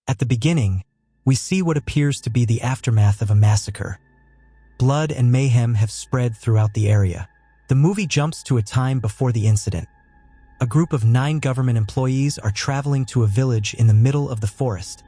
At the beginning, we see what appears to be the aftermath of a massacre. Blood and mayhem have spread throughout the area. The movie jumps to a time before the incident. A group of 9 government employees are traveling to a village in the middle of the forest,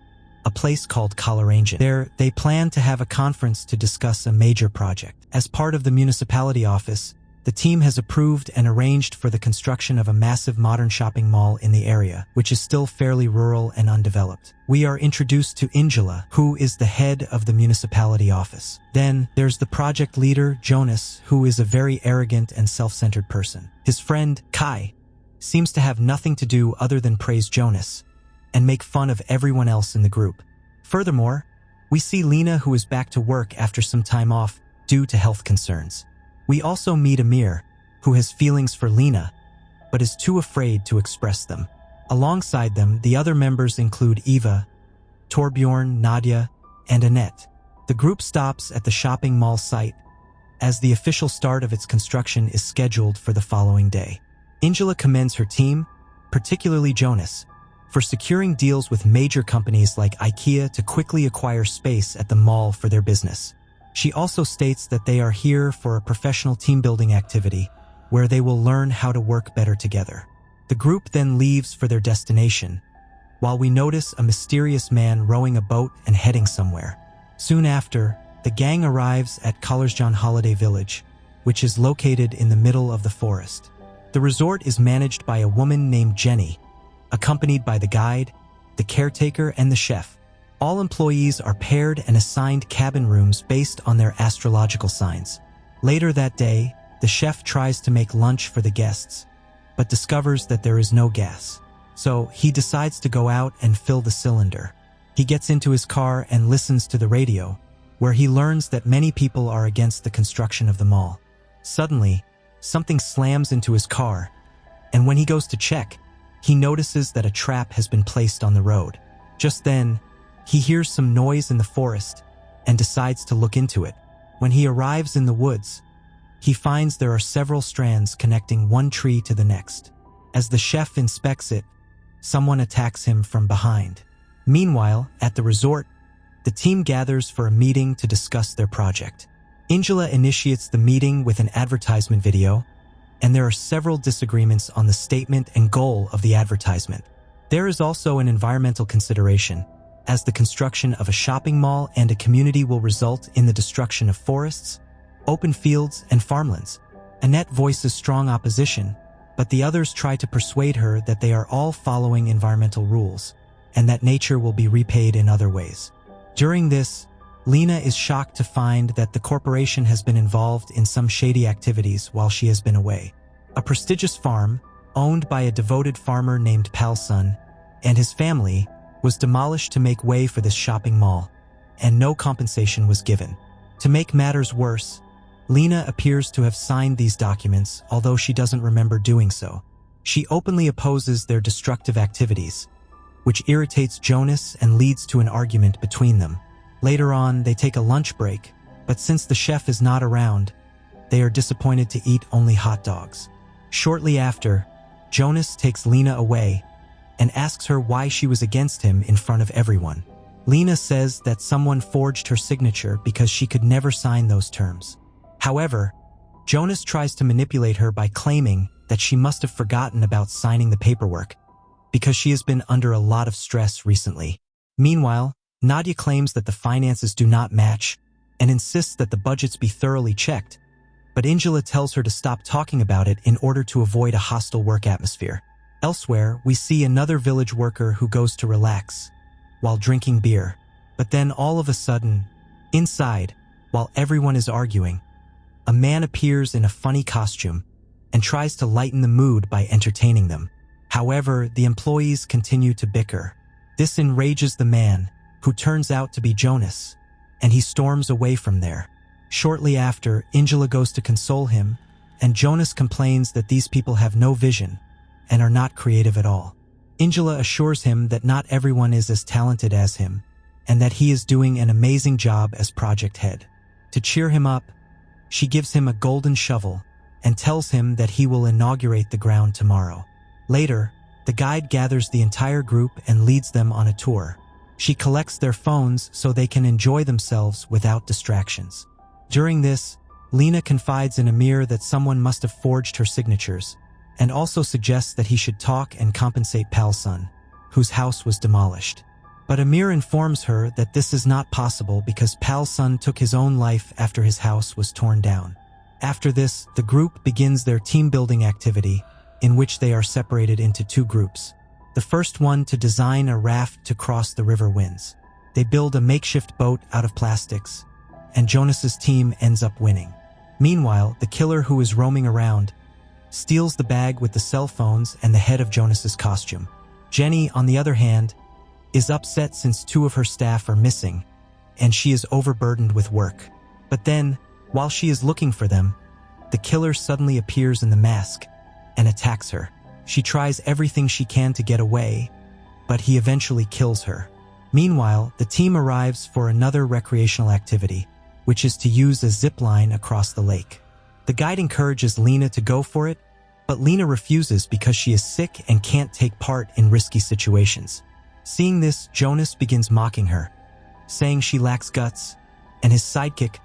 a place called Kalaranjan. There, they plan to have a conference to discuss a major project. As part of the municipality office, the team has approved and arranged for the construction of a massive modern shopping mall in the area, which is still fairly rural and undeveloped. We are introduced to Angela, who is the head of the municipality office. Then, there's the project leader, Jonas, who is a very arrogant and self-centered person. His friend, Kai, seems to have nothing to do other than praise Jonas and make fun of everyone else in the group. Furthermore, we see Lena, who is back to work after some time off due to health concerns. We also meet Amir, who has feelings for Lena, but is too afraid to express them. Alongside them, the other members include Eva, Torbjorn, Nadia, and Annette. The group stops at the shopping mall site, as the official start of its construction is scheduled for the following day. Angela commends her team, particularly Jonas, for securing deals with major companies like IKEA to quickly acquire space at the mall for their business. She also states that they are here for a professional team-building activity where they will learn how to work better together. The group then leaves for their destination, while we notice a mysterious man rowing a boat and heading somewhere. Soon after, the gang arrives at Kalaranjan Holiday Village, which is located in the middle of the forest. The resort is managed by a woman named Jenny, accompanied by the guide, the caretaker, and the chef. All employees are paired and assigned cabin rooms based on their astrological signs. Later that day, the chef tries to make lunch for the guests, but discovers that there is no gas. So he decides to go out and fill the cylinder. He gets into his car and listens to the radio, where he learns that many people are against the construction of the mall. Suddenly, something slams into his car, and when he goes to check, he notices that a trap has been placed on the road. Just then, he hears some noise in the forest and decides to look into it. When he arrives in the woods, he finds there are several strands connecting one tree to the next. As the chef inspects it, someone attacks him from behind. Meanwhile, at the resort, the team gathers for a meeting to discuss their project. Angela initiates the meeting with an advertisement video, and there are several disagreements on the statement and goal of the advertisement. There is also an environmental consideration, as the construction of a shopping mall and a community will result in the destruction of forests, open fields, and farmlands. Annette voices strong opposition, but the others try to persuade her that they are all following environmental rules, and that nature will be repaid in other ways. During this, Lena is shocked to find that the corporation has been involved in some shady activities while she has been away. A prestigious farm, owned by a devoted farmer named Palsun and his family, was demolished to make way for this shopping mall, and no compensation was given. To make matters worse, Lena appears to have signed these documents, although she doesn't remember doing so. She openly opposes their destructive activities, which irritates Jonas and leads to an argument between them. Later on, they take a lunch break, but since the chef is not around, they are disappointed to eat only hot dogs. Shortly after, Jonas takes Lena away and asks her why she was against him in front of everyone. Lena says that someone forged her signature because she could never sign those terms. However, Jonas tries to manipulate her by claiming that she must have forgotten about signing the paperwork because she has been under a lot of stress recently. Meanwhile, Nadia claims that the finances do not match and insists that the budgets be thoroughly checked, but Angela tells her to stop talking about it in order to avoid a hostile work atmosphere. Elsewhere, we see another village worker who goes to relax while drinking beer. But then all of a sudden, inside, while everyone is arguing, a man appears in a funny costume and tries to lighten the mood by entertaining them. However, the employees continue to bicker. This enrages the man, who turns out to be Jonas, and he storms away from there. Shortly after, Angela goes to console him, and Jonas complains that these people have no vision and are not creative at all. Angela assures him that not everyone is as talented as him, and that he is doing an amazing job as project head. To cheer him up, she gives him a golden shovel and tells him that he will inaugurate the ground tomorrow. Later, the guide gathers the entire group and leads them on a tour. She collects their phones so they can enjoy themselves without distractions. During this, Lena confides in Amir that someone must have forged her signatures, and also suggests that he should talk and compensate Pal's son, whose house was demolished. But Amir informs her that this is not possible because Pal's son took his own life after his house was torn down. After this, the group begins their team-building activity, in which they are separated into two groups. The first one to design a raft to cross the river wins. They build a makeshift boat out of plastics, and Jonas's team ends up winning. Meanwhile, the killer who is roaming around steals the bag with the cell phones and the head of Jonas's costume. Jenny, on the other hand, is upset since two of her staff are missing, and she is overburdened with work. But then, while she is looking for them, the killer suddenly appears in the mask and attacks her. She tries everything she can to get away, but he eventually kills her. Meanwhile, the team arrives for another recreational activity, which is to use a zip line across the lake. The guide encourages Lena to go for it, but Lena refuses because she is sick and can't take part in risky situations. Seeing this, Jonas begins mocking her, saying she lacks guts, and his sidekick,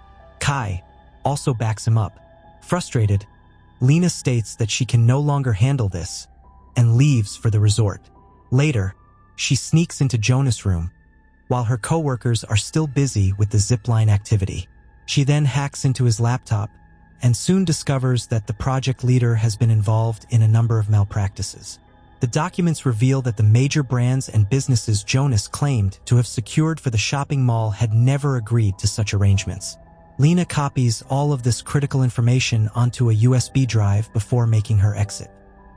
Kai, also backs him up. Frustrated, Lena states that she can no longer handle this and leaves for the resort. Later, she sneaks into Jonas' room while her coworkers are still busy with the zipline activity. She then hacks into his laptop and soon discovers that the project leader has been involved in a number of malpractices. The documents reveal that the major brands and businesses Jonas claimed to have secured for the shopping mall had never agreed to such arrangements. Lena copies all of this critical information onto a USB drive before making her exit.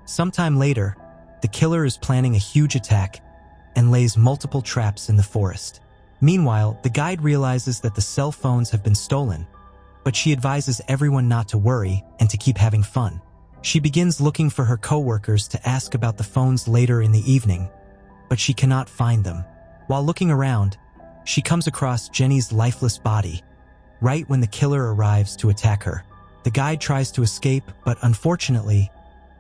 Sometime later, the killer is planning a huge attack and lays multiple traps in the forest. Meanwhile, the guide realizes that the cell phones have been stolen, but she advises everyone not to worry and to keep having fun. She begins looking for her coworkers to ask about the phones later in the evening, but she cannot find them. While looking around, she comes across Jenny's lifeless body, right when the killer arrives to attack her. The guide tries to escape, but unfortunately,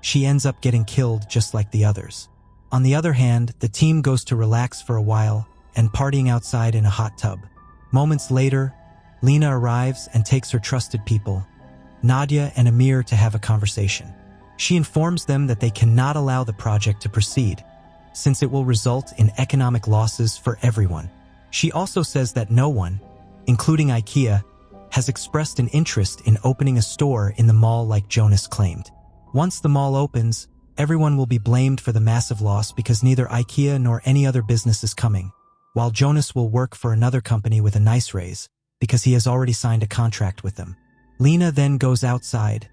she ends up getting killed just like the others. On the other hand, the team goes to relax for a while and partying outside in a hot tub. Moments later, Lena arrives and takes her trusted people, Nadia and Amir, to have a conversation. She informs them that they cannot allow the project to proceed, since it will result in economic losses for everyone. She also says that no one, including IKEA, has expressed an interest in opening a store in the mall like Jonas claimed. Once the mall opens, everyone will be blamed for the massive loss because neither IKEA nor any other business is coming, while Jonas will work for another company with a nice raise because he has already signed a contract with them. Lena then goes outside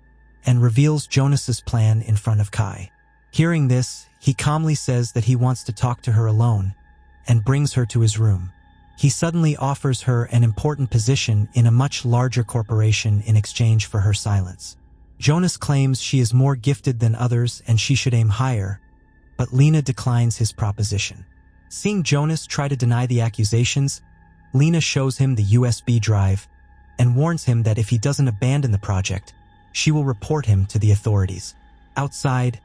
and reveals Jonas's plan in front of Kai. Hearing this, he calmly says that he wants to talk to her alone and brings her to his room. He suddenly offers her an important position in a much larger corporation in exchange for her silence. Jonas claims she is more gifted than others and she should aim higher, but Lena declines his proposition. Seeing Jonas try to deny the accusations, Lena shows him the USB drive and warns him that if he doesn't abandon the project, she will report him to the authorities. Outside,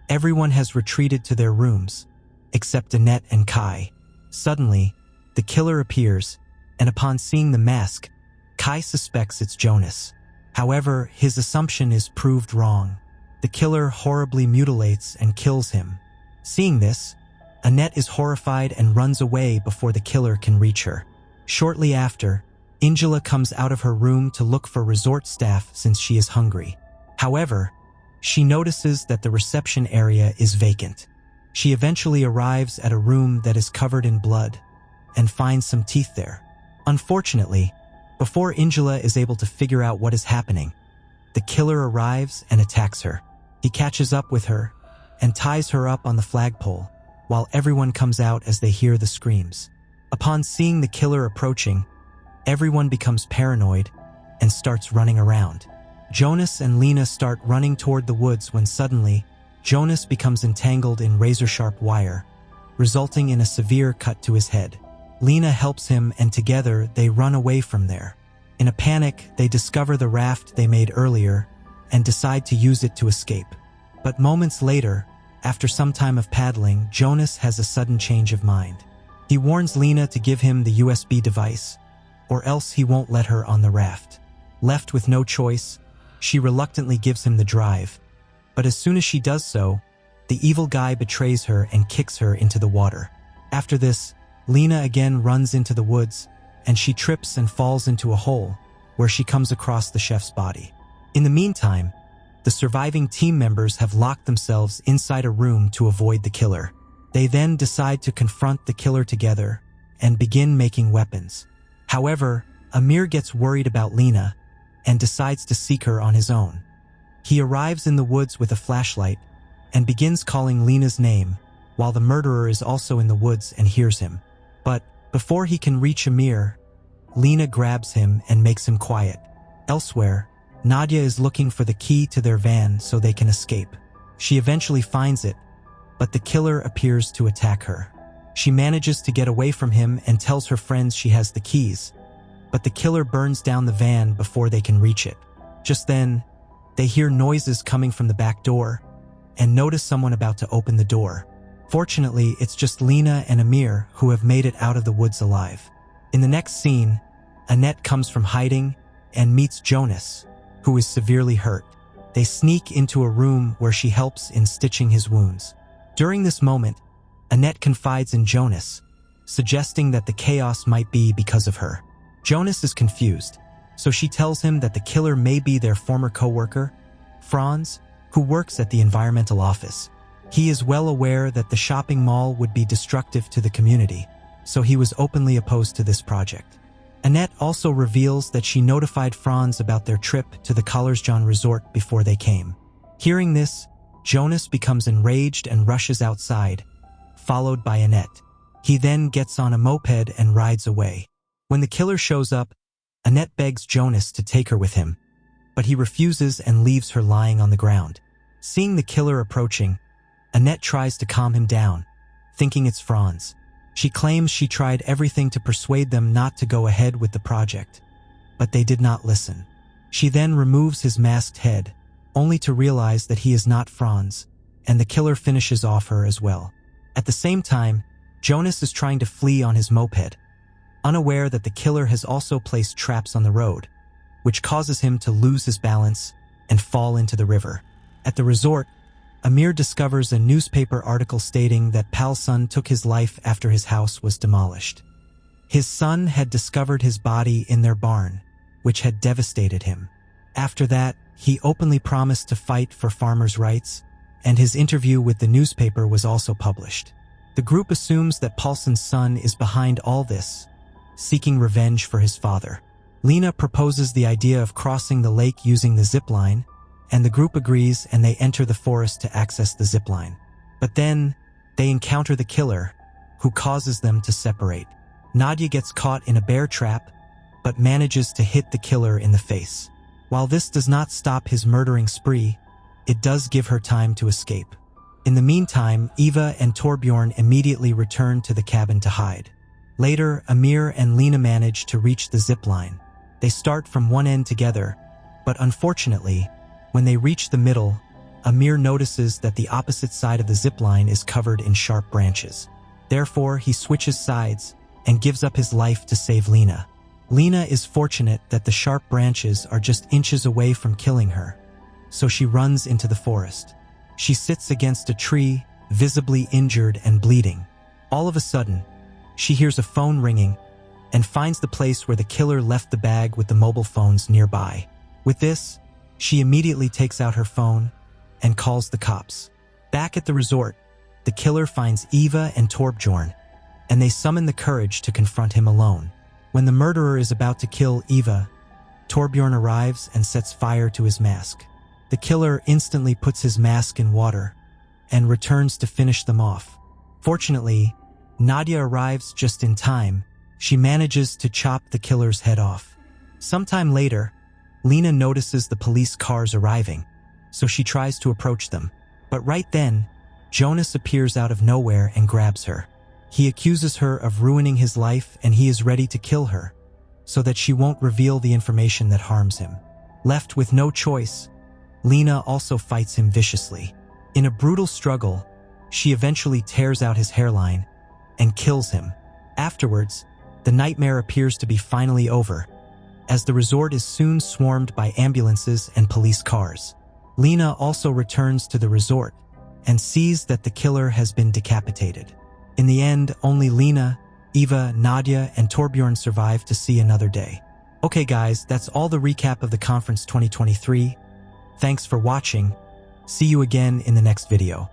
everyone has retreated to their rooms, except Annette and Kai. Suddenly, the killer appears, and upon seeing the mask, Kai suspects it's Jonas. However, his assumption is proved wrong. The killer horribly mutilates and kills him. Seeing this, Annette is horrified and runs away before the killer can reach her. Shortly after, Angela comes out of her room to look for resort staff since she is hungry. However, she notices that the reception area is vacant. She eventually arrives at a room that is covered in blood and finds some teeth there. Unfortunately, before Angela is able to figure out what is happening, the killer arrives and attacks her. He catches up with her and ties her up on the flagpole, while everyone comes out as they hear the screams. Upon seeing the killer approaching, everyone becomes paranoid and starts running around. Jonas and Lena start running toward the woods when suddenly, Jonas becomes entangled in razor-sharp wire, resulting in a severe cut to his head. Lena helps him and together they run away from there. In a panic, they discover the raft they made earlier and decide to use it to escape. But moments later, after some time of paddling, Jonas has a sudden change of mind. He warns Lena to give him the USB device, or else he won't let her on the raft. Left with no choice, she reluctantly gives him the drive, but as soon as she does so, the evil guy betrays her and kicks her into the water. After this, Lena again runs into the woods, and she trips and falls into a hole, where she comes across the chef's body. In the meantime, the surviving team members have locked themselves inside a room to avoid the killer. They then decide to confront the killer together and begin making weapons. However, Amir gets worried about Lena and decides to seek her on his own. He arrives in the woods with a flashlight and begins calling Lena's name, while the murderer is also in the woods and hears him. But before he can reach Amir, Lena grabs him and makes him quiet. Elsewhere, Nadia is looking for the key to their van so they can escape. She eventually finds it, but the killer appears to attack her. She manages to get away from him and tells her friends she has the keys, but the killer burns down the van before they can reach it. Just then, they hear noises coming from the back door and notice someone about to open the door. Fortunately, it's just Lena and Amir who have made it out of the woods alive. In the next scene, Annette comes from hiding and meets Jonas, who is severely hurt. They sneak into a room where she helps in stitching his wounds. During this moment, Annette confides in Jonas, suggesting that the chaos might be because of her. Jonas is confused, so she tells him that the killer may be their former co-worker, Franz, who works at the environmental office. He is well aware that the shopping mall would be destructive to the community, so he was openly opposed to this project. Annette also reveals that she notified Franz about their trip to the Kallersjön resort before they came. Hearing this, Jonas becomes enraged and rushes outside, followed by Annette. He then gets on a moped and rides away. When the killer shows up, Annette begs Jonas to take her with him, but he refuses and leaves her lying on the ground. Seeing the killer approaching, Annette tries to calm him down, thinking it's Franz. She claims she tried everything to persuade them not to go ahead with the project, but they did not listen. She then removes his masked head, only to realize that he is not Franz, and the killer finishes off her as well. At the same time, Jonas is trying to flee on his moped, unaware that the killer has also placed traps on the road, which causes him to lose his balance and fall into the river. At the resort, Amir discovers a newspaper article stating that Pal's son took his life after his house was demolished. His son had discovered his body in their barn, which had devastated him. After that, he openly promised to fight for farmers' rights, and his interview with the newspaper was also published. The group assumes that Paulson's son is behind all this, seeking revenge for his father. Lena proposes the idea of crossing the lake using the zip line, and the group agrees and they enter the forest to access the zip line. But then, they encounter the killer, who causes them to separate. Nadia gets caught in a bear trap, but manages to hit the killer in the face. While this does not stop his murdering spree, it does give her time to escape. In the meantime, Eva and Torbjorn immediately return to the cabin to hide. Later, Amir and Lena manage to reach the zip line. They start from one end together, but unfortunately, when they reach the middle, Amir notices that the opposite side of the zip line is covered in sharp branches. Therefore, he switches sides and gives up his life to save Lena. Lena is fortunate that the sharp branches are just inches away from killing her, so she runs into the forest. She sits against a tree, visibly injured and bleeding. All of a sudden, she hears a phone ringing and finds the place where the killer left the bag with the mobile phones nearby. With this, she immediately takes out her phone and calls the cops. Back at the resort, the killer finds Eva and Torbjorn, and they summon the courage to confront him alone. When the murderer is about to kill Eva, Torbjorn arrives and sets fire to his mask. The killer instantly puts his mask in water and returns to finish them off. Fortunately, Nadia arrives just in time. She manages to chop the killer's head off. Sometime later, Lena notices the police cars arriving, so she tries to approach them. But right then, Jonas appears out of nowhere and grabs her. He accuses her of ruining his life and he is ready to kill her, so that she won't reveal the information that harms him. Left with no choice, Lena also fights him viciously. In a brutal struggle, she eventually tears out his hairline and kills him. Afterwards, the nightmare appears to be finally over, as the resort is soon swarmed by ambulances and police cars. Lena also returns to the resort and sees that the killer has been decapitated. In the end, only Lena, Eva, Nadia, and Torbjorn survive to see another day. Okay guys, that's all the recap of the conference 2023. Thanks for watching. See you again in the next video.